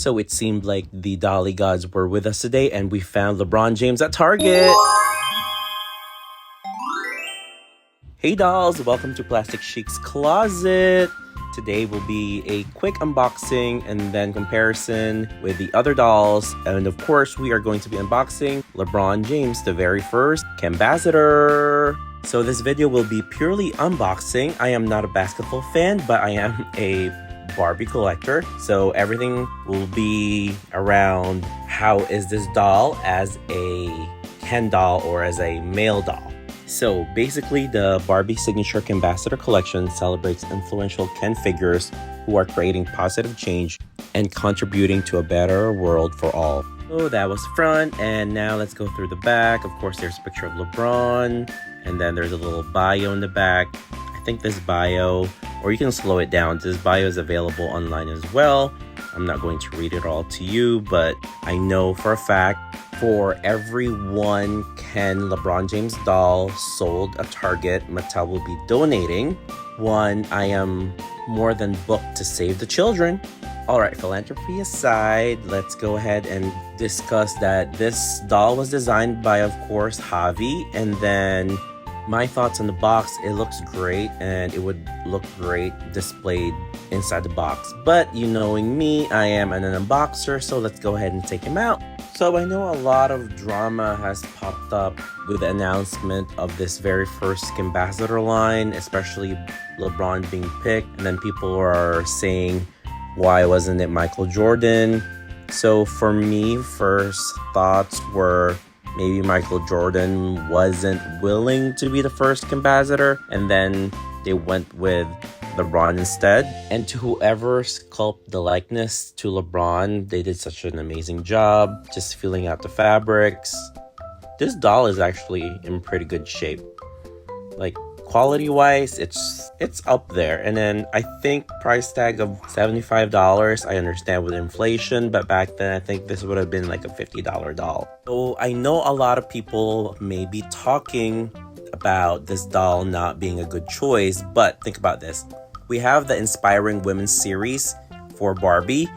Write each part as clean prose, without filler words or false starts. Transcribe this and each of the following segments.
So it seemed like the Dolly gods were with us today, and we found LeBron James at Target. Hey dolls, welcome to Plastic Chic's Closet. Today will be a quick unboxing and then comparison with the other dolls. And of course, we are going to be unboxing LeBron James, the very first Kenbassador. So this video will be purely unboxing. I am not a basketball fan, but I am a Barbie collector. So everything will be around how is this doll as a Ken doll or as a male doll. So basically, the Barbie Signature Kenbassador Collection celebrates influential Ken figures who are creating positive change and contributing to a better world for all. So that was front, and now let's go through the back. Of course, there's a picture of LeBron, and then there's a little bio in the back. I think this bio, or you can slow it down, this bio is available online as well. I'm not going to read it all to you, but I know for a fact for every one Ken LeBron James doll sold at Target, Mattel will be donating one. I am more than booked to save the children. All right, philanthropy aside, let's go ahead and discuss that this doll was designed by, of course, Javi, and then my thoughts on the box. It looks great, and it would look great displayed inside the box. But you knowing me, I am an unboxer, so let's go ahead and take him out. So I know a lot of drama has popped up with the announcement of this very first Kenbassador line, especially LeBron being picked. And then people are saying, why wasn't it Michael Jordan? So for me, first thoughts were maybe Michael Jordan wasn't willing to be the first Kenbassador, and then they went with LeBron instead. And to whoever sculpted the likeness to LeBron, they did such an amazing job just filling out the fabrics. This doll is actually in pretty good shape. Like quality wise, it's up there. And then I think price tag of $75. I understand with inflation, but back then I think this would have been like a $50 doll. So I know a lot of people may be talking about this doll not being a good choice, but think about this. We have the Inspiring Women series for Barbie.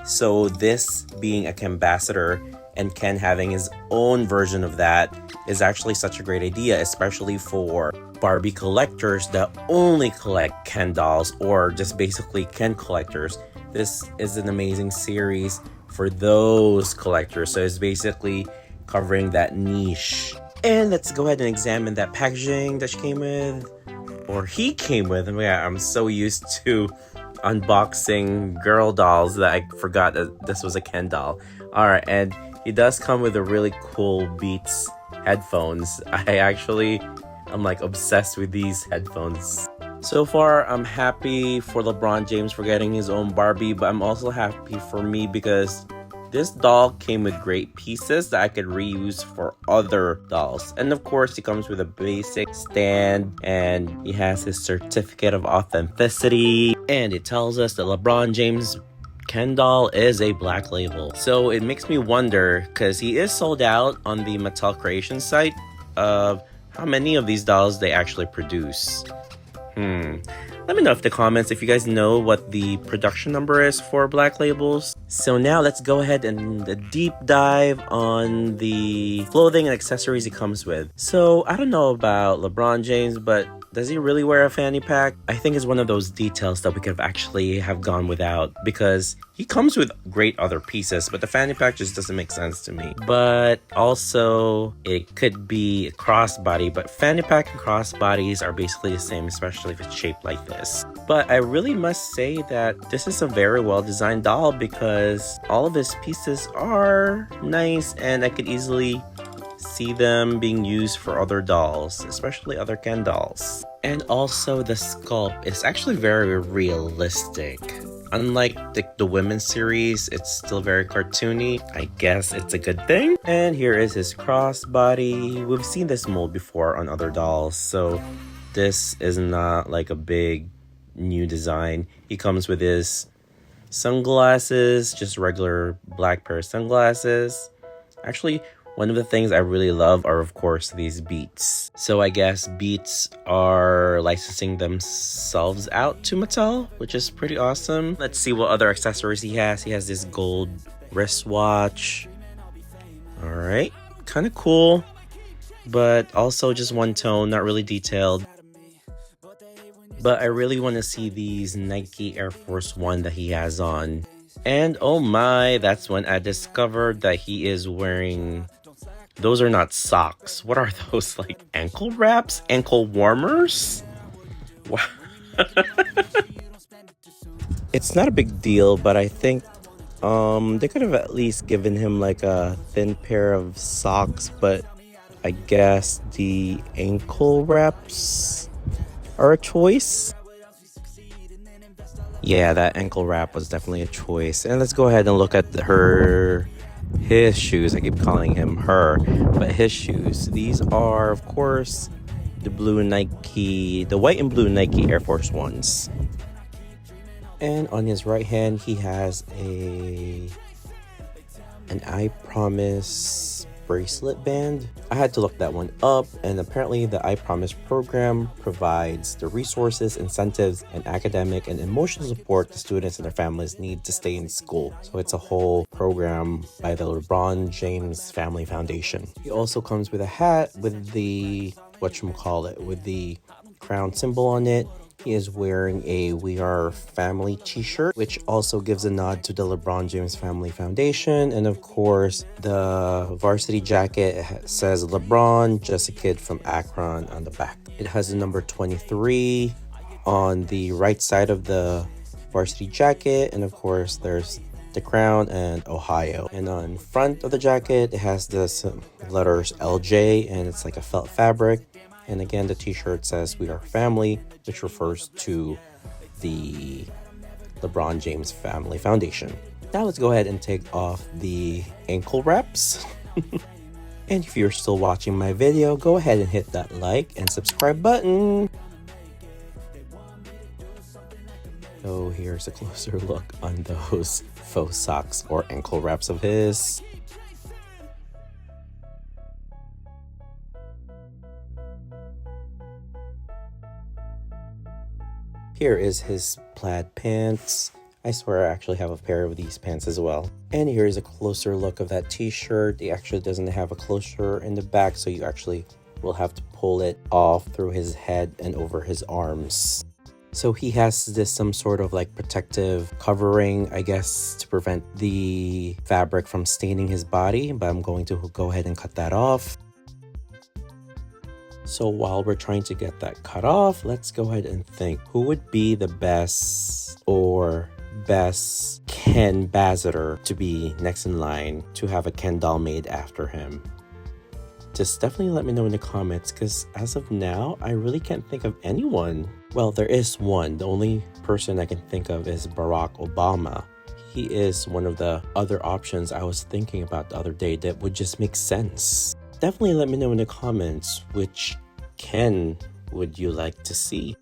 So this being a Kenbassador and Ken having his own version of that is actually such a great idea, especially for Barbie collectors that only collect Ken dolls or just basically Ken collectors. This is an amazing series for those collectors. So it's basically covering that niche. And let's go ahead and examine that packaging that she came with, or he came with. And yeah, I'm so used to unboxing girl dolls that I forgot that this was a Ken doll. All right, and he does come with a really cool Beats headphones. I'm like obsessed with these headphones. So far, I'm happy for LeBron James for getting his own Barbie, but I'm also happy for me because this doll came with great pieces that I could reuse for other dolls. And of course, he comes with a basic stand, and he has his certificate of authenticity. And it tells us that LeBron James Ken doll is a black label. So it makes me wonder, because he is sold out on the Mattel Creation site, of how many of these dolls they actually produce. Let me know in the comments if you guys know what the production number is for black labels. So now let's go ahead and deep dive on the clothing and accessories he comes with. So I don't know about LeBron James, but does he really wear a fanny pack? I think it's one of those details that we could actually have gone without, because he comes with great other pieces, but the fanny pack just doesn't make sense to me. But also, it could be a crossbody, but fanny pack and crossbodies are basically the same, especially if it's shaped like this. But I really must say that this is a very well designed doll, because all of his pieces are nice, and I could easily see them being used for other dolls, especially other Ken dolls. And also the sculpt is actually very realistic. Unlike the women's series, it's still very cartoony. I guess it's a good thing. And here is his crossbody. We've seen this mold before on other dolls, so this is not like a big new design. He comes with his sunglasses, just regular black pair of sunglasses. Actually, One of the things I really love are, of course, these Beats. So I guess Beats are licensing themselves out to Mattel, which is pretty awesome. Let's see what other accessories he has. He has this gold wristwatch. All right, kind of cool, but also just one tone, not really detailed. But I really want to see these Nike Air Force One that he has on. And oh my, that's when I discovered that he is wearing... Those are not socks. What are those? Like ankle wraps? Ankle warmers? Wow. It's not a big deal, but I think they could have at least given him like a thin pair of socks, but I guess the ankle wraps are a choice. Yeah, that ankle wrap was definitely a choice. And let's go ahead and look at his shoes. I keep calling him her, but his shoes. These are, of course, the white and blue Nike Air Force Ones. And on his right hand, he has an I Promise bracelet band. I had to look that one up, and apparently the I Promise program provides the resources, incentives, and academic and emotional support the students and their families need to stay in school. So it's a whole program by the LeBron James Family Foundation. He also comes with a hat with the with the crown symbol on it. He is wearing a We Are Family t-shirt, which also gives a nod to the LeBron James Family Foundation. And of course, the varsity jacket says LeBron, just a kid from Akron on the back. It has the number 23 on the right side of the varsity jacket. And of course, there's the crown and Ohio. And on front of the jacket, it has the letters LJ, and it's like a felt fabric. And again, the t-shirt says We Are Family, which refers to the LeBron James Family Foundation. Now let's go ahead and take off the ankle wraps. And if you're still watching my video, go ahead and hit that like and subscribe button. So here's a closer look on those faux socks or ankle wraps of his. Here is his plaid pants. I swear I actually have a pair of these pants as well. And here is a closer look of that t-shirt. It actually doesn't have a closure in the back, so you actually will have to pull it off through his head and over his arms. So he has some sort of like protective covering, I guess, to prevent the fabric from staining his body, but I'm going to go ahead and cut that off. So while we're trying to get that cut off, let's go ahead and think who would be the best Kenbassador to be next in line to have a Ken doll made after him. Just definitely let me know in the comments, because as of now, I really can't think of anyone. Well, there is one. The only person I can think of is Barack Obama. He is one of the other options I was thinking about the other day that would just make sense. Definitely let me know in the comments which Ken would you like to see.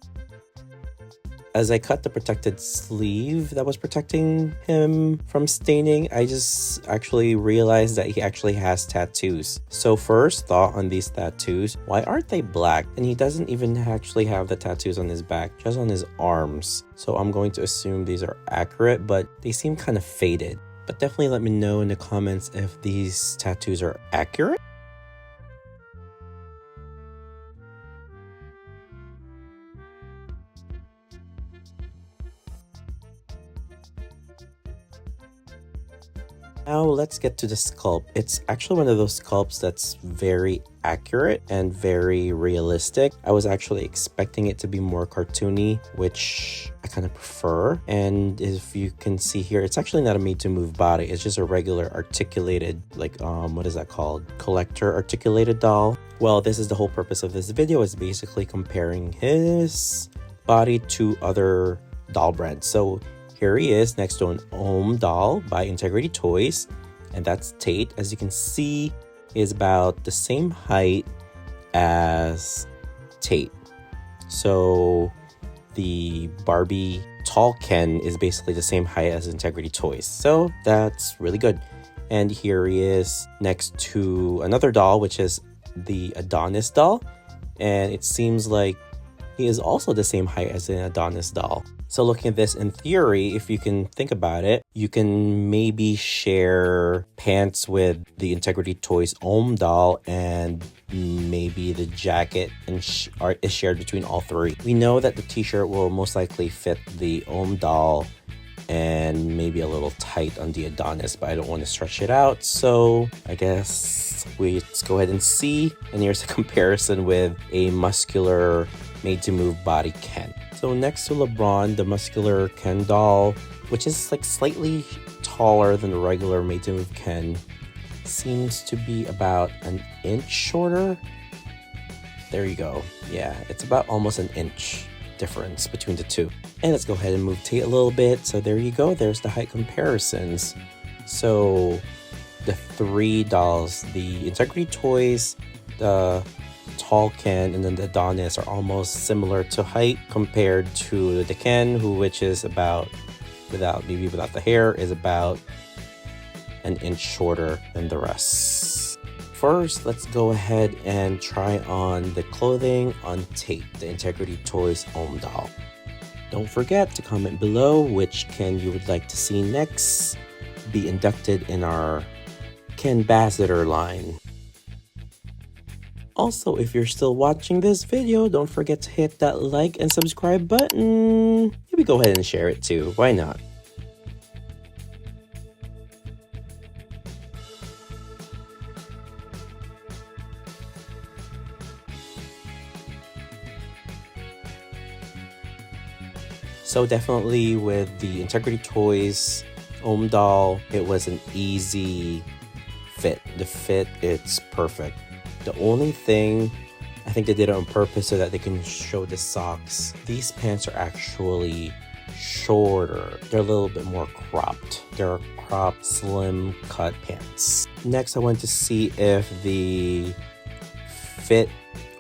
As I cut the protected sleeve that was protecting him from staining, I just actually realized that he actually has tattoos. So first thought on these tattoos, why aren't they black? And he doesn't even actually have the tattoos on his back, just on his arms. So I'm going to assume these are accurate, but they seem kind of faded. But definitely let me know in the comments if these tattoos are accurate. Now let's get to the sculpt. It's actually one of those sculpts that's very accurate and very realistic. I was actually expecting it to be more cartoony, which I kind of prefer. And if you can see here, it's actually not a made to move body. It's just a regular articulated, like, what is that called? Collector articulated doll. Well, this is the whole purpose of this video, is basically comparing his body to other doll brands. So here he is next to an Ohm doll by Integrity Toys, and that's Tate. As you can see, he is about the same height as Tate. So the Barbie tall Ken is basically the same height as Integrity Toys. So that's really good. And here he is next to another doll, which is the Adonis doll. And it seems like he is also the same height as an Adonis doll. So looking at this in theory, if you can think about it, you can maybe share pants with the Integrity Toys Ohm doll, and maybe the jacket is shared between all three. We know that the t-shirt will most likely fit the Ohm doll and maybe a little tight on the Adonis, but I don't want to stretch it out, so I guess let's go ahead and see. And here's a comparison with a muscular made-to-move body Ken. So next to LeBron, the muscular Ken doll, which is like slightly taller than the regular made-to-move Ken, seems to be about an inch shorter. There you go. Yeah, it's about almost an inch difference between the two. And let's go ahead and move Tate a little bit. So there you go. There's the height comparisons. So the three dolls, the Integrity Toys, the tall Ken, and then the Adonis are almost similar to height compared to the Ken, which is about, without the hair, is about an inch shorter than the rest. First, let's go ahead and try on the clothing on Tate, the Integrity Toys Ohm doll. Don't forget to comment below which Ken you would like to see next be inducted in our Kenbassador line. Also, if you're still watching this video, don't forget to hit that like and subscribe button. Maybe go ahead and share it too. Why not? So definitely with the Integrity Toys Ohm doll, it was an easy fit. The fit, it's perfect. The only thing, I think they did it on purpose so that they can show the socks. These pants are actually shorter. They're a little bit more cropped. They're cropped, slim cut pants. Next, I want to see if the fit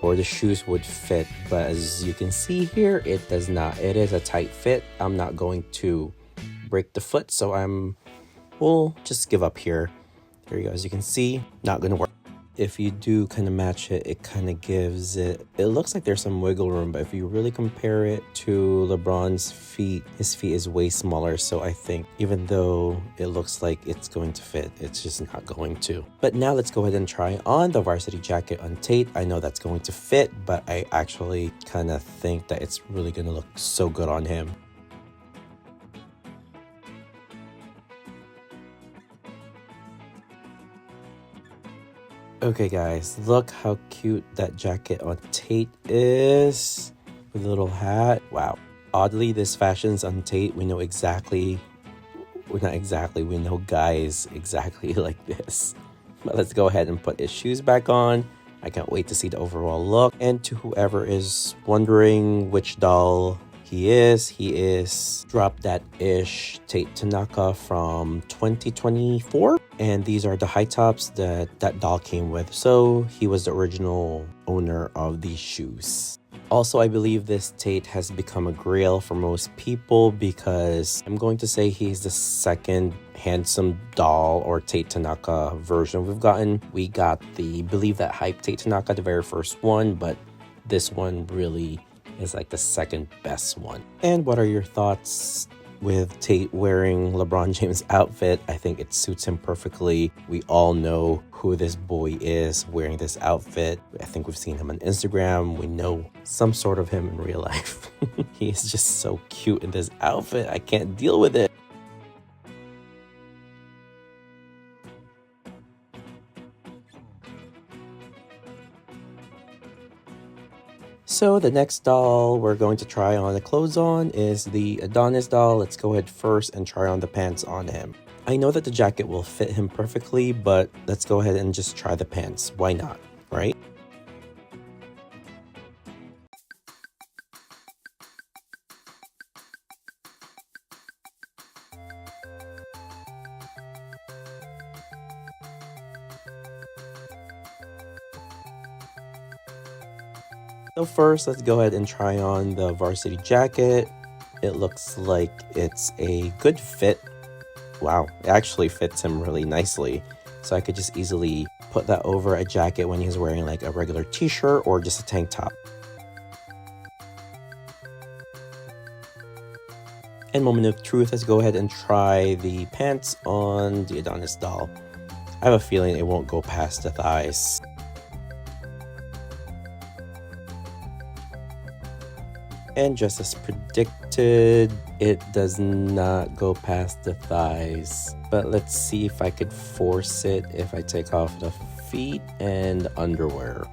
or the shoes would fit, but as you can see here, it does not. It is a tight fit. I'm not going to break the foot, so we'll just give up here. There you go. As you can see, not gonna work. If you do kind of match it, it kind of gives it looks like there's some wiggle room, but if you really compare it to LeBron's feet, his feet is way smaller, so I think even though it looks like it's going to fit, it's just not going to. But now let's go ahead and try on the varsity jacket on Tate. I know that's going to fit, but I actually kind of think that it's really going to look so good on him. Okay guys, look how cute that jacket on Tate is with a little hat. Wow. Oddly, this fashion's on Tate. We know guys exactly like this. But let's go ahead and put his shoes back on. I can't wait to see the overall look. And to whoever is wondering which doll he is Drop That Ish Tate Tanaka from 2024. And these are the high tops that doll came with. So he was the original owner of these shoes. Also, I believe this Tate has become a grail for most people because I'm going to say he's the second handsome doll or Tate Tanaka version we've gotten. We got the Believe That Hype Tate Tanaka, the very first one, but this one really is like the second best one. And what are your thoughts with Tate wearing LeBron James' outfit? I think it suits him perfectly. We all know who this boy is wearing this outfit. I think we've seen him on Instagram. We know some sort of him in real life. He is just so cute in this outfit. I can't deal with it. So the next doll we're going to try on the clothes on is the Adonis doll. Let's go ahead first and try on the pants on him. I know that the jacket will fit him perfectly, but let's go ahead and just try the pants. Why not, right? So first, let's go ahead and try on the varsity jacket. It looks like it's a good fit Wow, it actually fits him really nicely. So I could just easily put that over a jacket when he's wearing like a regular t-shirt or just a tank top. And moment of truth, let's go ahead and try the pants on the Adonis doll. I have a feeling it won't go past the thighs. And just as predicted, it does not go past the thighs. But let's see if I could force it if I take off the feet and underwear.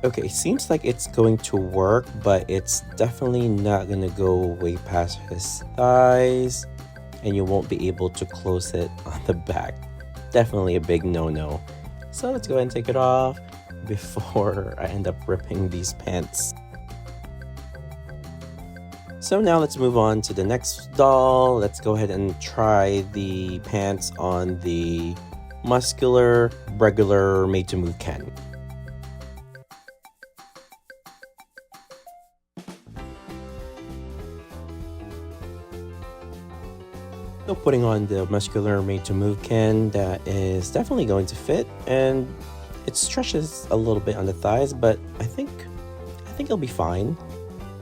Okay, seems like it's going to work, but it's definitely not going to go way past his thighs, and you won't be able to close it on the back. Definitely a big no-no. So let's go ahead and take it off before I end up ripping these pants. So now let's move on to the next doll. Let's go ahead and try the pants on the muscular, regular made-to-move Ken. So putting on the muscular made-to-move Ken, that is definitely going to fit, and it stretches a little bit on the thighs, but I think it'll be fine.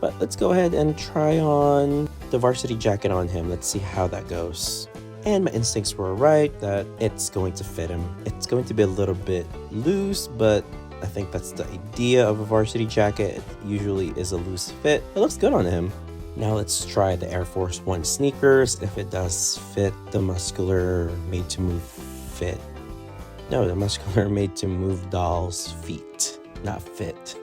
But let's go ahead and try on the varsity jacket on him. Let's see how that goes. And my instincts were right that it's going to fit him. It's going to be a little bit loose, but I think that's the idea of a varsity jacket. It usually is a loose fit. It looks good on him. Now let's try the Air Force One sneakers, if it does fit the muscular made-to-move fit. No, the muscular made-to-move doll's feet, not fit.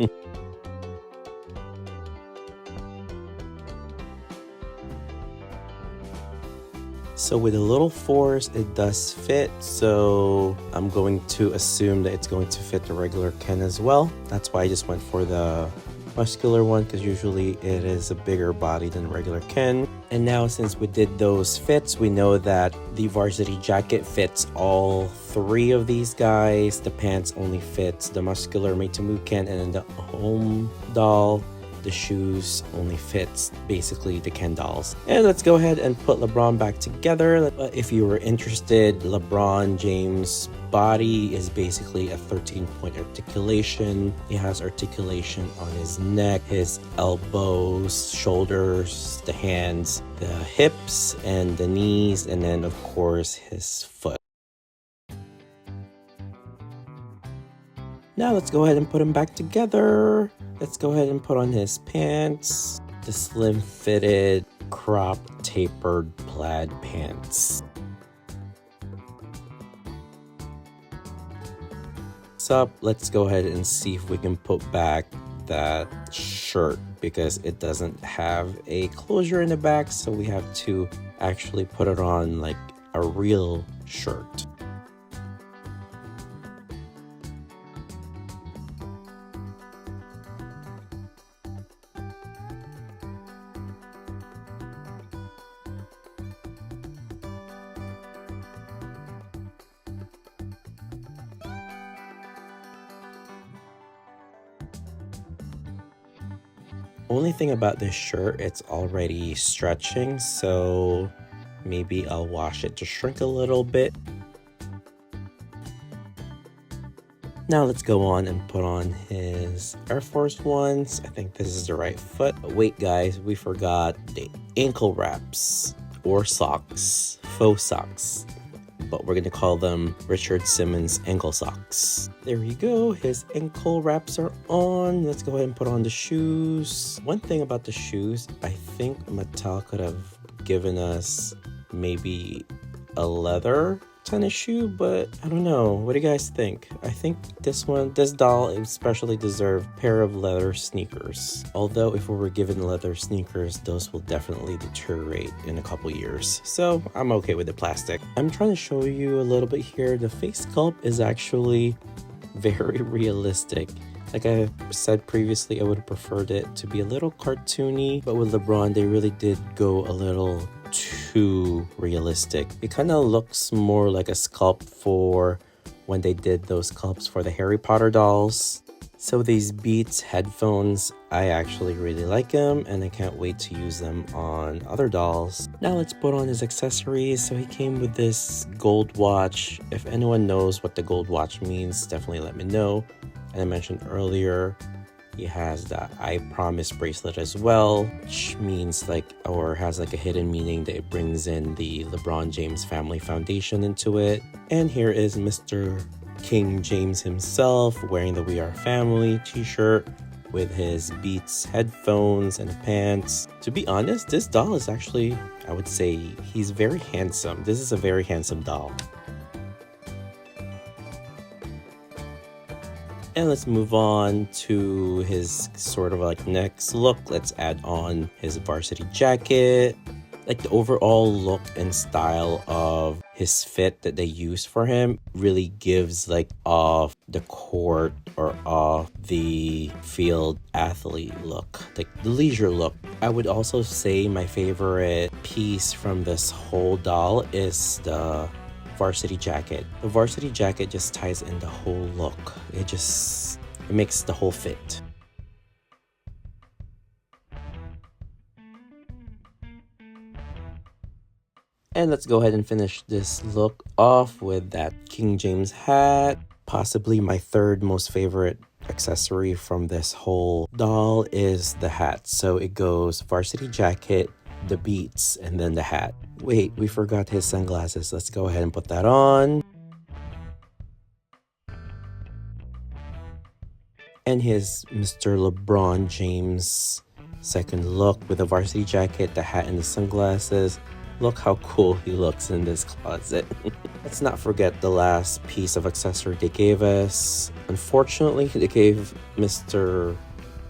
So with a little force, it does fit. So I'm going to assume that it's going to fit the regular Ken as well. That's why I just went for the muscular one, because usually it is a bigger body than regular Ken. And now since we did those fits, we know that the varsity jacket fits all three of these guys. The pants only fits the muscular made-to-move Ken, and then the home doll, the shoes only fits basically the Ken dolls. And let's go ahead and put LeBron back together. If you were interested, LeBron James' body is basically a 13-point articulation. He has articulation on his neck, his elbows, shoulders, the hands, the hips, and the knees, and then of course his foot. Now let's go ahead and put him back together. Let's go ahead and put on his pants, the slim fitted, crop tapered plaid pants. Up, let's go ahead and see if we can put back that shirt, because it doesn't have a closure in the back, so we have to actually put it on like a real shirt. Only thing about this shirt, it's already stretching, so maybe I'll wash it to shrink a little bit. Now let's go on and put on his Air Force Ones. I think this is the right foot. But wait guys, we forgot the ankle wraps or socks, faux socks. But we're gonna call them Richard Simmons ankle socks. There you go, his ankle wraps are on. Let's go ahead and put on the shoes. One thing about the shoes, I think Mattel could have given us maybe a leather tennis shoe, but I don't know. What do you guys think? I think this doll especially deserved a pair of leather sneakers. Although if we were given leather sneakers, those will definitely deteriorate in a couple years. So I'm okay with the plastic. I'm trying to show you a little bit here. The face sculpt is actually very realistic. Like I said previously, I would have preferred it to be a little cartoony, but with LeBron, they really did go a little too too realistic. It kind of looks more like a sculpt for when they did those sculpts for the Harry Potter dolls. So these Beats headphones, I actually really like them and I can't wait to use them on other dolls. Now let's put on his accessories. So he came with this gold watch. If anyone knows what the gold watch means, definitely let me know. And I mentioned earlier, he has the I Promise bracelet as well, which means like, or has like a hidden meaning that it brings in the LeBron James Family Foundation into it. And here is Mr. King James himself wearing the We Are Family t-shirt with his Beats headphones and pants. To be honest, this doll is actually, I would say he's very handsome. This is a very handsome doll. And let's move on to his sort of like next look. Let's add on his varsity jacket. Like the overall look and style of his fit that they use for him really gives like off the court or off the field athlete look, like the leisure look. I would also say my favorite piece from this whole doll is the varsity jacket. The varsity jacket just ties in the whole look. It makes the whole fit. And let's go ahead and finish this look off with that King James hat. Possibly my third most favorite accessory from this whole doll is the hat. So it goes varsity jacket, the Beats, and then the hat. Wait, we forgot his sunglasses. Let's go ahead and put that on. And his Mr. LeBron James second look with the varsity jacket, the hat, and the sunglasses. Look how cool he looks in this closet. Let's not forget the last piece of accessory they gave us. Unfortunately, they gave Mr.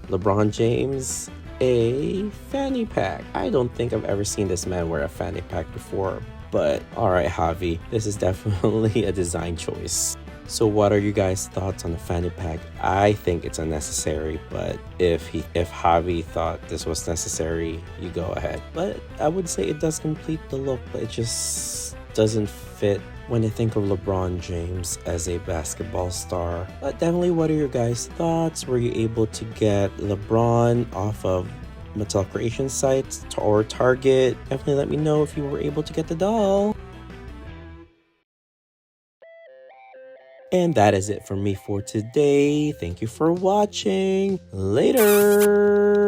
LeBron James a fanny pack. I don't think I've ever seen this man wear a fanny pack before, but alright, Javi, this is definitely a design choice. So what are you guys' thoughts on the fanny pack? I think it's unnecessary, but if Javi thought this was necessary, you go ahead. But I would say it does complete the look, but it just doesn't fit when I think of LeBron James as a basketball star. But definitely, what are your guys' thoughts? Were you able to get LeBron off of Mattel Creation sites or Target? Definitely let me know if you were able to get the doll. And that is it for me for today. Thank you for watching. Later.